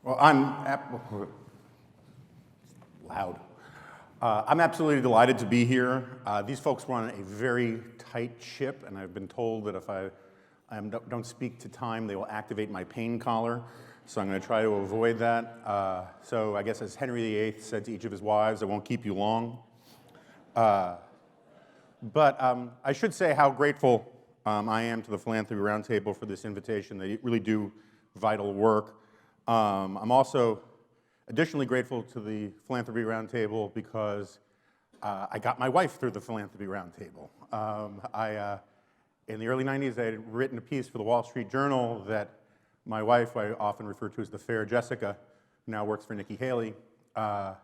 Well, loud. I'm absolutely delighted to be here. These folks run a very tight ship, and I've been told that if I don't speak to time, they will activate my pain collar. So I'm going to try to avoid that. So I guess as Henry VIII said to each of his wives, I won't keep you long. But I should say how grateful I am to the Philanthropy Roundtable for this invitation. They really do vital work. I'm also additionally grateful to the Philanthropy Roundtable because I got my wife through the Philanthropy Roundtable. In the early 90s, I had written a piece for the Wall Street Journal that my wife, I often refer to as the fair Jessica, who now works for Nikki Haley, and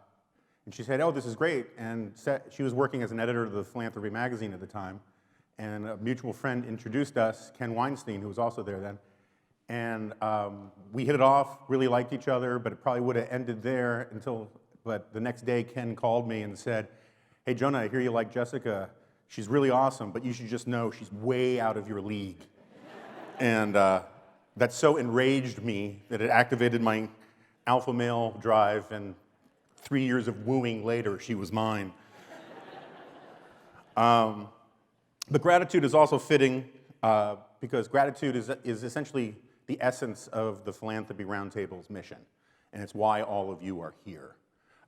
she said, oh, this is great. And she was working as an editor of the Philanthropy magazine at the time, and a mutual friend introduced us, Ken Weinstein, who was also there then. And we hit it off, really liked each other, but it probably would have ended there but the next day Ken called me and said, hey Jonah, I hear you like Jessica. She's really awesome, but you should just know she's way out of your league. And that so enraged me that it activated my alpha male drive, and 3 years of wooing later, she was mine. But gratitude is also fitting because gratitude is essentially the essence of the Philanthropy Roundtable's mission, and it's why all of you are here.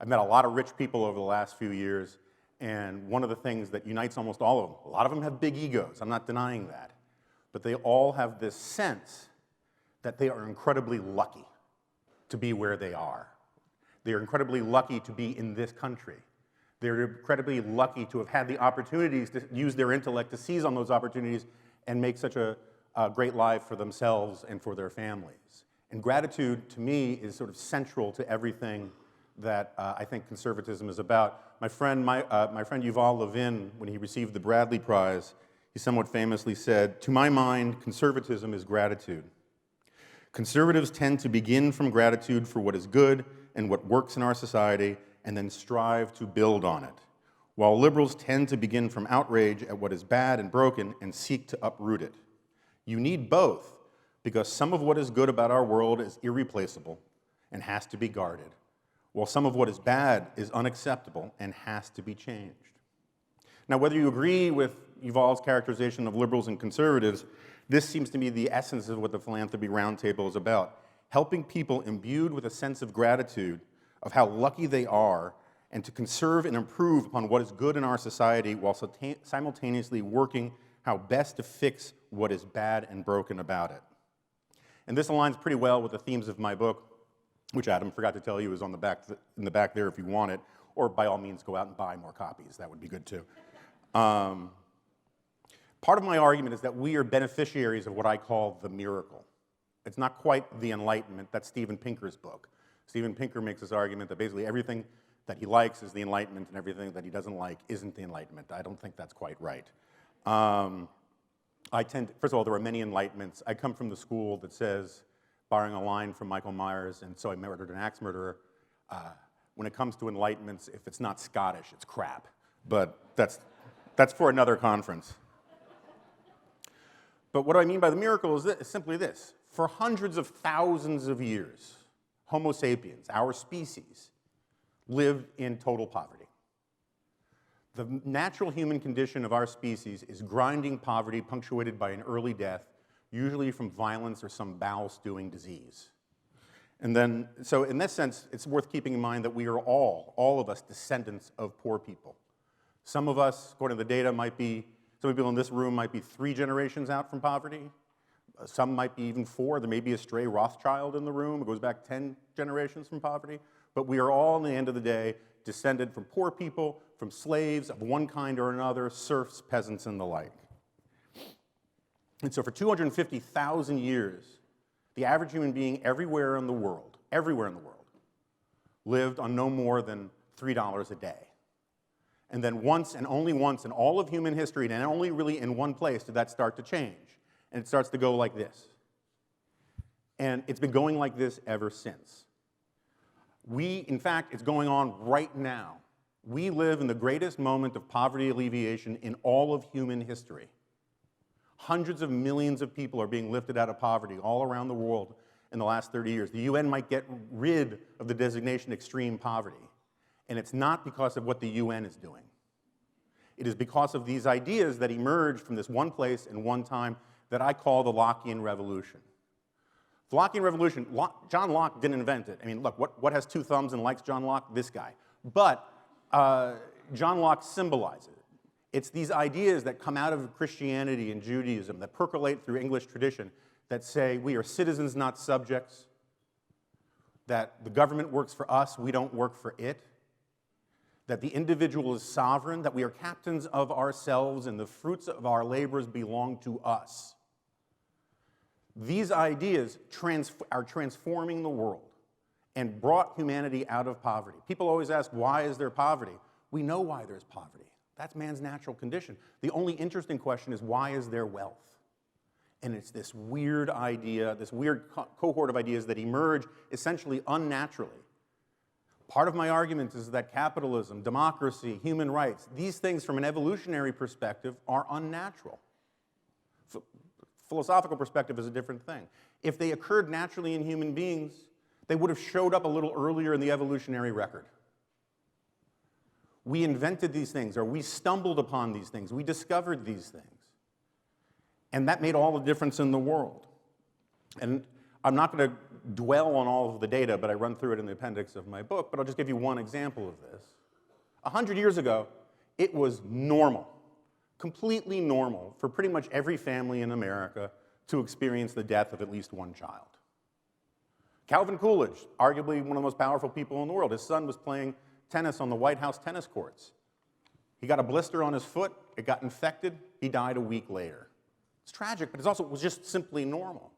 I've met a lot of rich people over the last few years, and one of the things that unites almost all of them, a lot of them have big egos, I'm not denying that, but they all have this sense that they are incredibly lucky to be where they are. They are incredibly lucky to be in this country. They're incredibly lucky to have had the opportunities to use their intellect to seize on those opportunities and make such a great life for themselves and for their families. And gratitude, to me, is sort of central to everything that I think conservatism is about. My friend Yuval Levin, when he received the Bradley Prize, he somewhat famously said, to my mind, conservatism is gratitude. Conservatives tend to begin from gratitude for what is good and what works in our society, and then strive to build on it, while liberals tend to begin from outrage at what is bad and broken and seek to uproot it. You need both, because some of what is good about our world is irreplaceable and has to be guarded, while some of what is bad is unacceptable and has to be changed. Now, whether you agree with Yuval's characterization of liberals and conservatives, this seems to me the essence of what the Philanthropy Roundtable is about, helping people imbued with a sense of gratitude of how lucky they are and to conserve and improve upon what is good in our society while simultaneously working how best to fix what is bad and broken about it. And this aligns pretty well with the themes of my book, which Adam forgot to tell you is on the back, in the back there if you want it, or by all means go out and buy more copies. That would be good too. Part of my argument is that we are beneficiaries of what I call the miracle. It's not quite the Enlightenment. That's Steven Pinker's book. Steven Pinker makes this argument that basically everything that he likes is the Enlightenment and everything that he doesn't like isn't the Enlightenment. I don't think that's quite right. First of all, there are many Enlightenments. I come from the school that says, borrowing a line from Michael Myers, and so I murdered an axe murderer, when it comes to Enlightenments, if it's not Scottish, it's crap. But that's for another conference. But what I mean by the miracle is simply this. For hundreds of thousands of years, Homo sapiens, our species, lived in total poverty. The natural human condition of our species is grinding poverty punctuated by an early death, usually from violence or some bowel-stewing disease. And then, so in this sense, it's worth keeping in mind that we are all of us, descendants of poor people. Some of us, according to the data, some people in this room might be 3 generations out from poverty. Some might be even 4. There may be a stray Rothschild in the room. It goes back 10 generations from poverty. But we are all, in the end of the day, descended from poor people, from slaves of one kind or another, serfs, peasants, and the like. And so for 250,000 years, the average human being everywhere in the world, lived on no more than $3 a day. And then once and only once in all of human history, and only really in one place, did that start to change. And it starts to go like this. And it's been going like this ever since. In fact, it's going on right now. We live in the greatest moment of poverty alleviation in all of human history. Hundreds of millions of people are being lifted out of poverty all around the world, in the last 30 years. The UN might get rid of the designation extreme poverty. And it's not because of what the UN is doing. It is because of these ideas that emerged from this one place and one time that I call the Lockean Revolution. The Lockean Revolution, John Locke didn't invent it. I mean, look, what has two thumbs and likes John Locke? This guy. But John Locke symbolizes it. It's these ideas that come out of Christianity and Judaism that percolate through English tradition that say we are citizens, not subjects, that the government works for us, we don't work for it, that the individual is sovereign, that we are captains of ourselves and the fruits of our labors belong to us. These ideas are transforming the world and brought humanity out of poverty. People always ask, why is there poverty? We know why there's poverty. That's man's natural condition. The only interesting question is, why is there wealth? And it's this weird idea, this weird cohort of ideas that emerge essentially unnaturally. Part of my argument is that capitalism, democracy, human rights, these things from an evolutionary perspective are unnatural. Philosophical perspective is a different thing. If they occurred naturally in human beings, they would have showed up a little earlier in the evolutionary record. We invented these things, or we stumbled upon these things, we discovered these things. And that made all the difference in the world. And I'm not going to dwell on all of the data, but I run through it in the appendix of my book, but I'll just give you one example of this. 100 years ago, it was normal, completely normal, for pretty much every family in America to experience the death of at least one child. Calvin Coolidge, arguably one of the most powerful people in the world, his son was playing tennis on the White House tennis courts. He got a blister on his foot, it got infected, he died a week later. It's tragic, but it was just simply normal.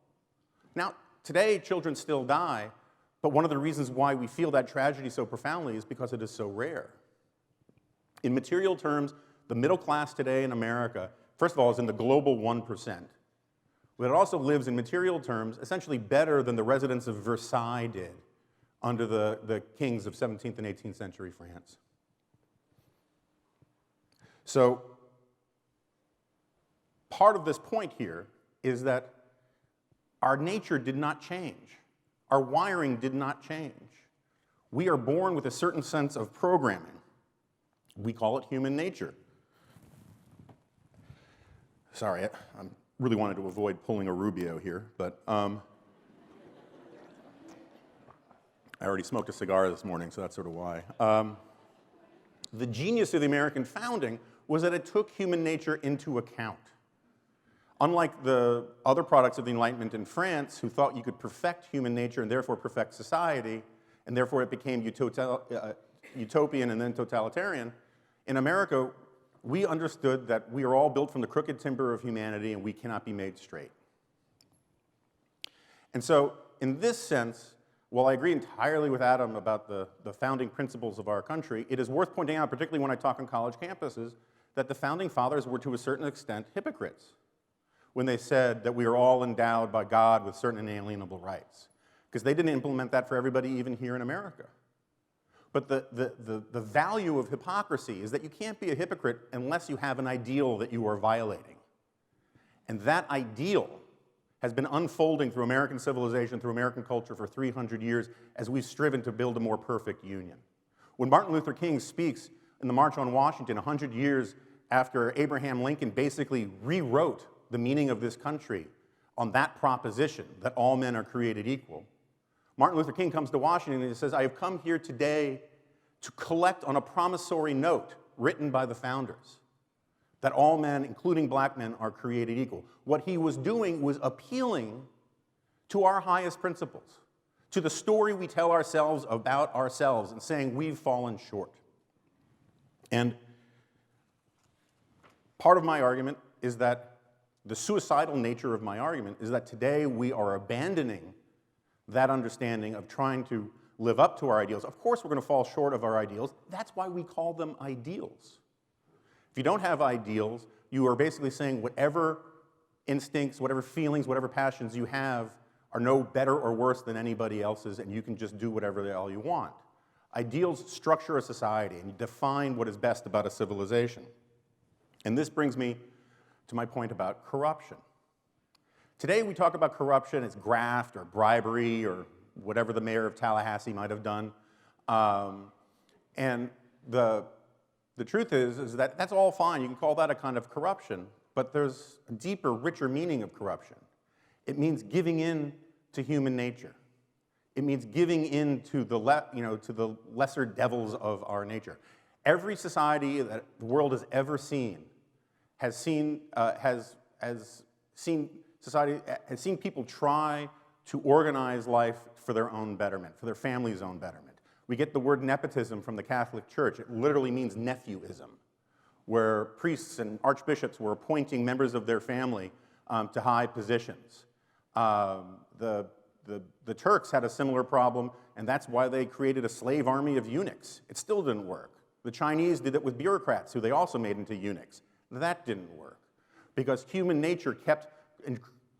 Now, today, children still die, but one of the reasons why we feel that tragedy so profoundly is because it is so rare. In material terms, the middle class today in America, first of all, is in the global 1%. But it also lives in material terms essentially better than the residents of Versailles did under the kings of 17th and 18th century France. So, part of this point here is that our nature did not change. Our wiring did not change. We are born with a certain sense of programming. We call it human nature. Sorry, I really wanted to avoid pulling a Rubio here, but I already smoked a cigar this morning, so that's sort of why. The genius of the American founding was that it took human nature into account. Unlike the other products of the Enlightenment in France, who thought you could perfect human nature and therefore perfect society, and therefore it became utopian and then totalitarian, in America, we understood that we are all built from the crooked timber of humanity and we cannot be made straight. And so, in this sense, while I agree entirely with Adam about the founding principles of our country, it is worth pointing out, particularly when I talk on college campuses, that the founding fathers were to a certain extent hypocrites when they said that we are all endowed by God with certain inalienable rights, because they didn't implement that for everybody even here in America. But the value of hypocrisy is that you can't be a hypocrite unless you have an ideal that you are violating. And that ideal has been unfolding through American civilization, through American culture for 300 years as we've striven to build a more perfect union. When Martin Luther King speaks in the March on Washington 100 years after Abraham Lincoln basically rewrote the meaning of this country on that proposition that all men are created equal, Martin Luther King comes to Washington and he says, I have come here today to collect on a promissory note written by the founders that all men, including black men, are created equal. What he was doing was appealing to our highest principles, to the story we tell ourselves about ourselves and saying we've fallen short. And part of my argument is that the suicidal nature of my argument is that today we are abandoning that understanding of trying to live up to our ideals. Of course we're going to fall short of our ideals. That's why we call them ideals. If you don't have ideals, you are basically saying whatever instincts, whatever feelings, whatever passions you have are no better or worse than anybody else's, and you can just do whatever the hell you want. Ideals structure a society and define what is best about a civilization. And this brings me to my point about corruption. Today we talk about corruption as graft or bribery or whatever the mayor of Tallahassee might have done. And the truth is that that's all fine. You can call that a kind of corruption, but there's a deeper, richer meaning of corruption. It means giving in to human nature. It means giving in to the lesser devils of our nature. Every society that the world has ever seen has seen people try to organize life for their own betterment, for their family's own betterment. We get the word nepotism from the Catholic Church. It literally means nephewism, where priests and archbishops were appointing members of their family to high positions. The Turks had a similar problem, and that's why they created a slave army of eunuchs. It still didn't work. The Chinese did it with bureaucrats, who they also made into eunuchs. That didn't work, because human nature kept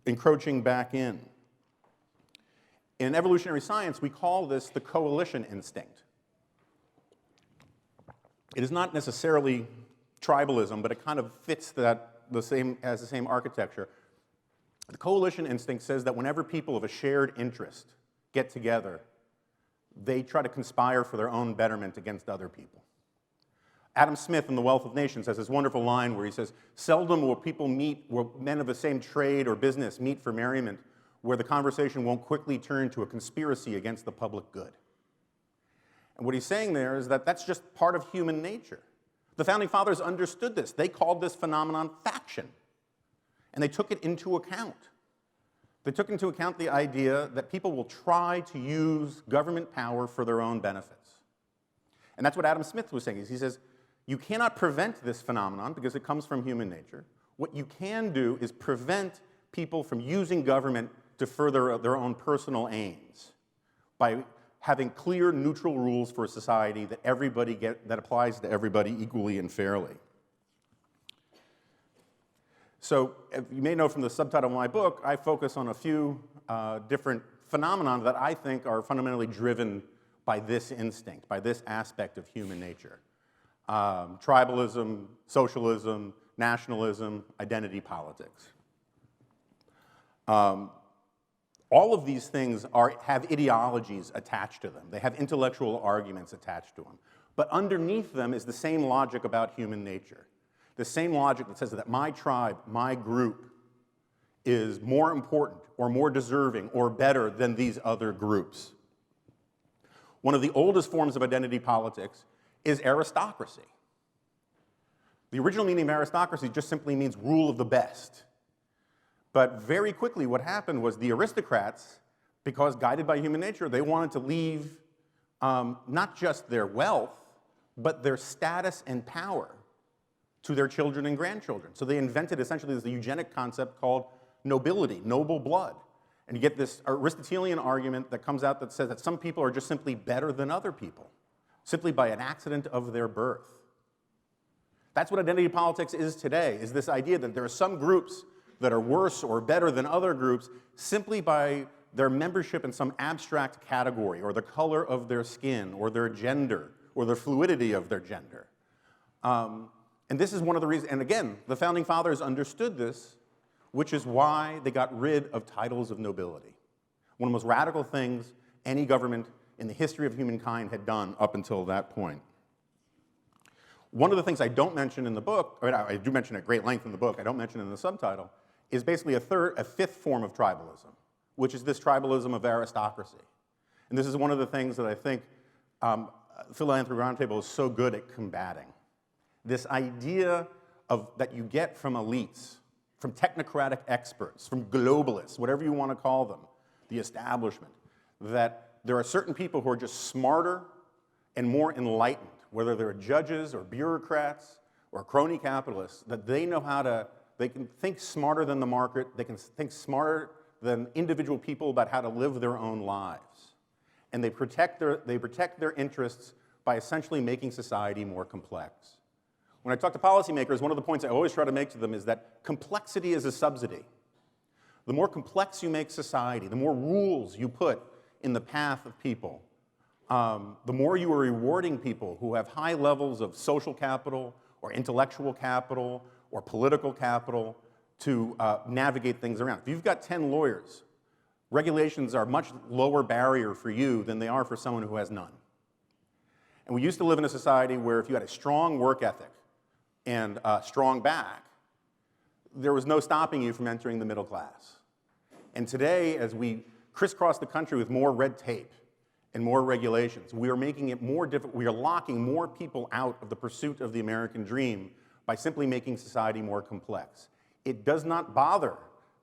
encroaching back in. In evolutionary science, we call this the coalition instinct. It is not necessarily tribalism, but it kind of fits the same architecture. The coalition instinct says that whenever people of a shared interest get together, they try to conspire for their own betterment against other people. Adam Smith in The Wealth of Nations has this wonderful line where he says, "Seldom will people meet, will men of the same trade or business meet for merriment, where the conversation won't quickly turn to a conspiracy against the public good." And what he's saying there is that that's just part of human nature. The Founding Fathers understood this. They called this phenomenon faction, and they took it into account. They took into account the idea that people will try to use government power for their own benefits. And that's what Adam Smith was saying. He says, you cannot prevent this phenomenon because it comes from human nature. What you can do is prevent people from using government to further their own personal aims by having clear, neutral rules for a society that that applies to everybody equally and fairly. So, as you may know from the subtitle of my book, I focus on a few different phenomena that I think are fundamentally driven by this instinct, by this aspect of human nature. Tribalism, socialism, nationalism, identity politics. All of these things have ideologies attached to them. They have intellectual arguments attached to them. But underneath them is the same logic about human nature. The same logic that says that my tribe, my group, is more important or more deserving or better than these other groups. One of the oldest forms of identity politics is aristocracy. The original meaning of aristocracy just simply means rule of the best. But very quickly what happened was the aristocrats, because guided by human nature, they wanted to leave not just their wealth, but their status and power to their children and grandchildren. So they invented essentially this eugenic concept called nobility, noble blood. And you get this Aristotelian argument that comes out that says that some people are just simply better than other people, simply by an accident of their birth. That's what identity politics is today, is this idea that there are some groups that are worse or better than other groups simply by their membership in some abstract category, or the color of their skin, or their gender, or the fluidity of their gender. And this is one of the reasons, and again, the Founding Fathers understood this, which is why they got rid of titles of nobility. One of the most radical things any government in the history of humankind had done up until that point. One of the things I don't mention in the book, or I do mention at great length in the book, I don't mention in the subtitle, is basically a fifth form of tribalism, which is this tribalism of aristocracy. And this is one of the things that I think Philanthropy Roundtable is so good at combating. This idea that you get from elites, from technocratic experts, from globalists, whatever you want to call them, the establishment, that there are certain people who are just smarter and more enlightened, whether they're judges or bureaucrats or crony capitalists, that they know they can think smarter than the market, they can think smarter than individual people about how to live their own lives. And they protect their interests by essentially making society more complex. When I talk to policymakers, one of the points I always try to make to them is that complexity is a subsidy. The more complex you make society, the more rules you put in the path of people, the more you are rewarding people who have high levels of social capital or intellectual capital or political capital to navigate things around. If you've got 10 lawyers, regulations are a much lower barrier for you than they are for someone who has none. And we used to live in a society where if you had a strong work ethic and a strong back, there was no stopping you from entering the middle class. And today, as we crisscross the country with more red tape and more regulations, we are making it more difficult. We are locking more people out of the pursuit of the American dream by simply making society more complex. It does not bother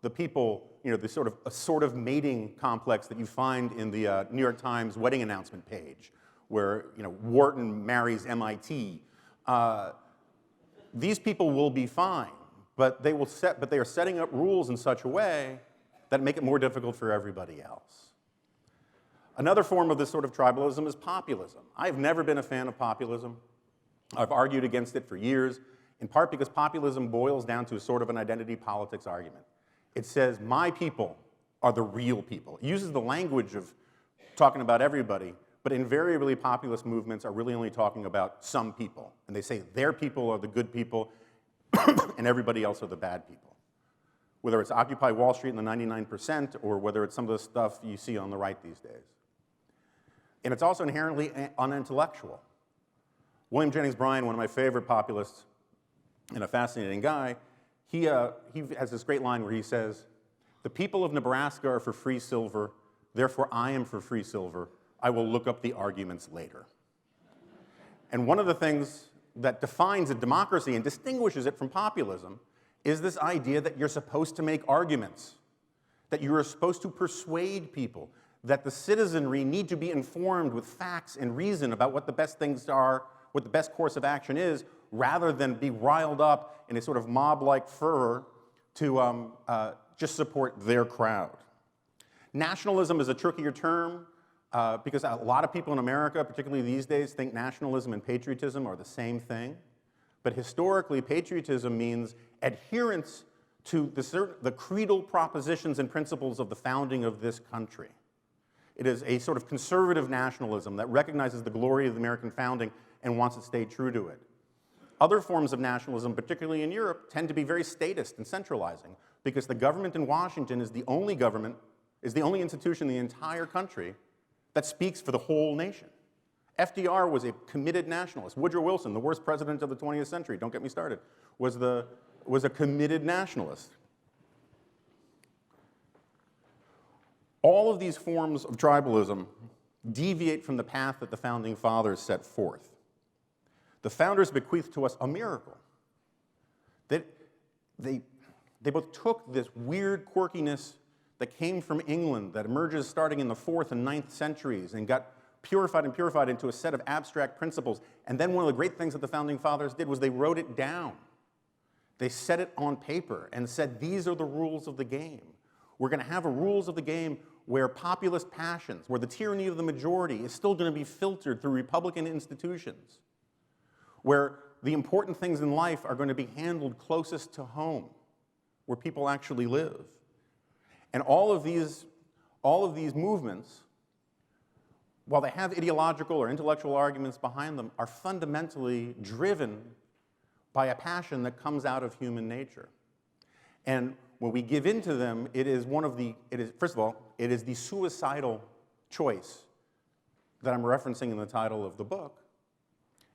the people, the sort of mating complex that you find in the New York Times wedding announcement page, where Wharton marries MIT. These people will be fine, but they are setting up rules in such a way that make it more difficult for everybody else. Another form of this sort of tribalism is populism. I've never been a fan of populism. I've argued against it for years, in part because populism boils down to a sort of an identity politics argument. It says, my people are the real people. It uses the language of talking about everybody, but invariably populist movements are really only talking about some people. And they say their people are the good people and everybody else are the bad people. Whether it's Occupy Wall Street and the 99%, or whether it's some of the stuff you see on the right these days. And it's also inherently unintellectual. William Jennings Bryan, one of my favorite populists and a fascinating guy, he has this great line where he says, the people of Nebraska are for free silver, therefore I am for free silver. I will look up the arguments later. And one of the things that defines a democracy and distinguishes it from populism is this idea that you're supposed to make arguments, that you are supposed to persuade people, that the citizenry need to be informed with facts and reason about what the best things are, what the best course of action is, rather than be riled up in a sort of mob-like fervor to just support their crowd. Nationalism is a trickier term because a lot of people in America, particularly these days, think nationalism and patriotism are the same thing. But historically, patriotism means adherence to the creedal propositions and principles of the founding of this country. It is a sort of conservative nationalism that recognizes the glory of the American founding and wants to stay true to it. Other forms of nationalism, particularly in Europe, tend to be very statist and centralizing because the government in Washington is the only institution in the entire country that speaks for the whole nation. FDR was a committed nationalist. Woodrow Wilson, the worst president of the 20th century, don't get me started, was a committed nationalist. All of these forms of tribalism deviate from the path that the Founding Fathers set forth. The Founders bequeathed to us a miracle. They both took this weird quirkiness that came from England that emerges starting in the 4th and 9th centuries and got purified into a set of abstract principles. And then one of the great things that the Founding Fathers did was they wrote it down. They set it on paper and said, these are the rules of the game. We're going to have rules of the game where populist passions, where the tyranny of the majority is still going to be filtered through Republican institutions, where the important things in life are going to be handled closest to home, where people actually live. And all of these movements, while they have ideological or intellectual arguments behind them, are fundamentally driven by a passion that comes out of human nature. And when we give in to them, first of all, it is the suicidal choice that I'm referencing in the title of the book.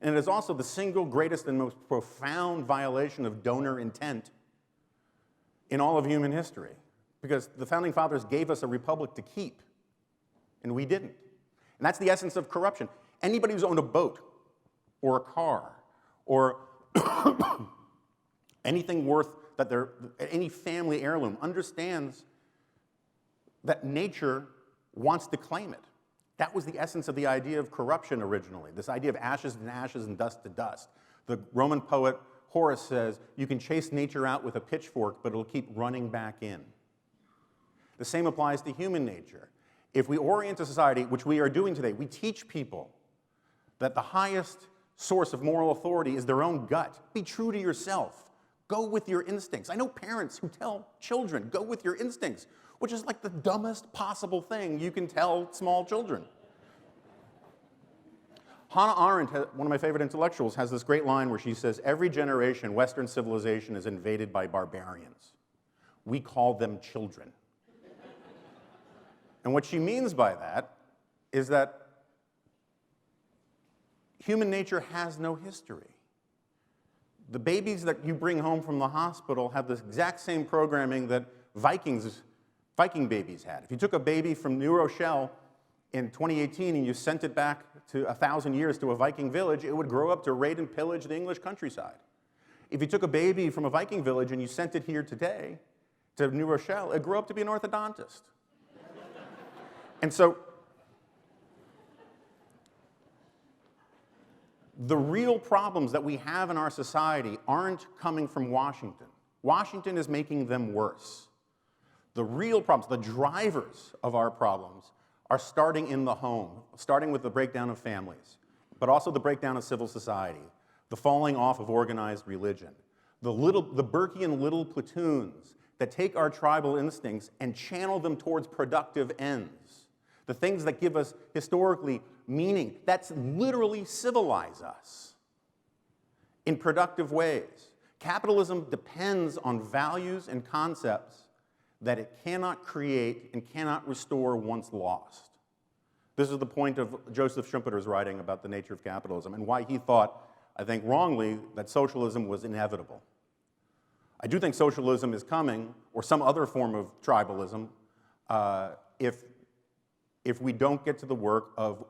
And it is also the single greatest and most profound violation of donor intent in all of human history. Because the Founding Fathers gave us a republic to keep, and we didn't. And that's the essence of corruption. Anybody who's owned a boat or a car or anything worth any family heirloom understands that nature wants to claim it. That was the essence of the idea of corruption originally, this idea of ashes to ashes and dust to dust. The Roman poet Horace says, you can chase nature out with a pitchfork, but it'll keep running back in. The same applies to human nature. If we orient a society, which we are doing today, we teach people that the highest source of moral authority is their own gut. Be true to yourself. Go with your instincts. I know parents who tell children, go with your instincts, which is like the dumbest possible thing you can tell small children. Hannah Arendt, one of my favorite intellectuals, has this great line where she says, every generation, Western civilization is invaded by barbarians. we call them children. And what she means by that is that human nature has no history. The babies that you bring home from the hospital have the exact same programming that Viking babies had. If you took a baby from New Rochelle in 2018 and you sent it back to 1,000 years to a Viking village, it would grow up to raid and pillage the English countryside. If you took a baby from a Viking village and you sent it here today to New Rochelle, it'd grow up to be an orthodontist. And so, the real problems that we have in our society aren't coming from Washington. Washington is making them worse. The real problems, the drivers of our problems, are starting in the home, starting with the breakdown of families, but also the breakdown of civil society, the falling off of organized religion, the Burkean little platoons that take our tribal instincts and channel them towards productive ends, the things that give us historically meaning, that's literally civilize us in productive ways. Capitalism depends on values and concepts that it cannot create and cannot restore once lost. This is the point of Joseph Schumpeter's writing about the nature of capitalism and why he thought, I think wrongly, that socialism was inevitable. I do think socialism is coming, or some other form of tribalism, if we don't get to the work of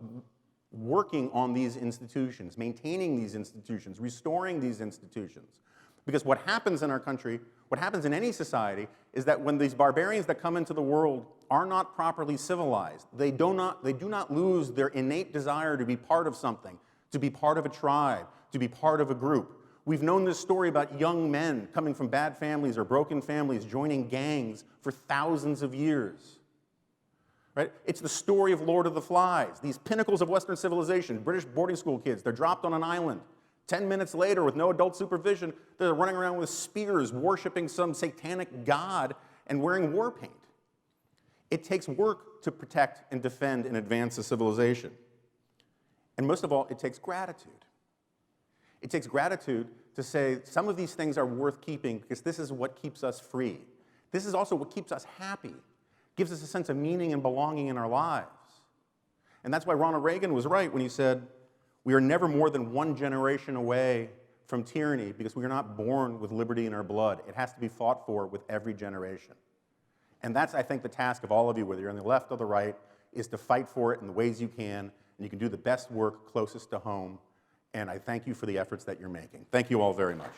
working on these institutions, maintaining these institutions, restoring these institutions. Because what happens in our country, what happens in any society, is that when these barbarians that come into the world are not properly civilized, they do not lose their innate desire to be part of something, to be part of a tribe, to be part of a group. We've known this story about young men coming from bad families or broken families joining gangs for thousands of years. Right? It's the story of Lord of the Flies, these pinnacles of Western civilization, British boarding school kids, they're dropped on an island. 10 minutes later, with no adult supervision, they're running around with spears, worshiping some satanic god and wearing war paint. It takes work to protect and defend and advance a civilization. And most of all, it takes gratitude. It takes gratitude to say some of these things are worth keeping because this is what keeps us free. This is also what keeps us happy. Gives us a sense of meaning and belonging in our lives. And that's why Ronald Reagan was right when he said, we are never more than one generation away from tyranny because we are not born with liberty in our blood. It has to be fought for with every generation. And that's, I think, the task of all of you, whether you're on the left or the right, is to fight for it in the ways you can, and you can do the best work closest to home. And I thank you for the efforts that you're making. Thank you all very much.